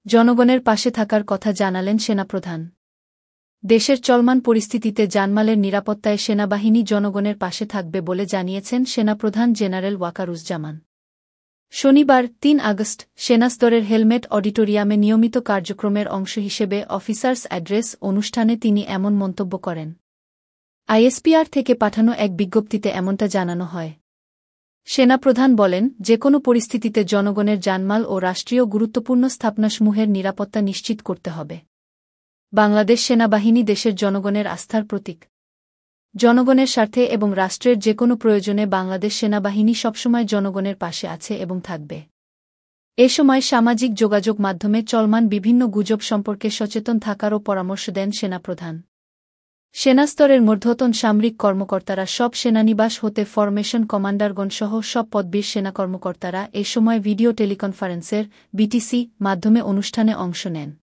জনগণের পাশে থাকার কথা জানালেন সেনাপ্রধান। দেশের চলমান পরিস্থিতিতে জানমালের নিরাপত্তায় সেনাবাহিনী জনগণের পাশে থাকবে বলে জানিয়েছেন সেনাপ্রধান জেনারেল ওয়াকারুজ্জামান। শনিবার ৩ আগস্ট সেনাস্তরের হেলমেট অডিটোরিয়ামে নিয়মিত কার্যক্রমের অংশ হিসেবে অফিসার্স অ্যাড্রেস অনুষ্ঠানে তিনি এমন মন্তব্য করেন। আইএসপিআর থেকে পাঠানো এক বিজ্ঞপ্তিতে এমনটা জানানো হয়। সেনাপ্রধান বলেন, যেকোনো পরিস্থিতিতে জনগণের জানমাল ও রাষ্ট্রীয় গুরুত্বপূর্ণ স্থাপনাসমূহের নিরাপত্তা নিশ্চিত করতে হবে। বাংলাদেশ সেনাবাহিনী দেশের জনগণের আস্থার প্রতীক। জনগণের স্বার্থে এবং রাষ্ট্রের যেকোনো প্রয়োজনে বাংলাদেশ সেনাবাহিনী সবসময় জনগণের পাশে আছে এবং থাকবে। এ সময় সামাজিক যোগাযোগ মাধ্যমে চলমান বিভিন্ন গুজব সম্পর্কে সচেতন থাকারও পরামর্শ দেন সেনাপ্রধান। সেনাস্তরের মূর্ধ্বতন সামরিক কর্মকর্তারা সব সেনানিবাস হতে ফরমেশন কমান্ডারগণসহ সব পদবীর সেনা কর্মকর্তারা এ সময় ভিডিও টেলিকনফারেন্সের বিটিসি মাধ্যমে অনুষ্ঠানে অংশ নেন।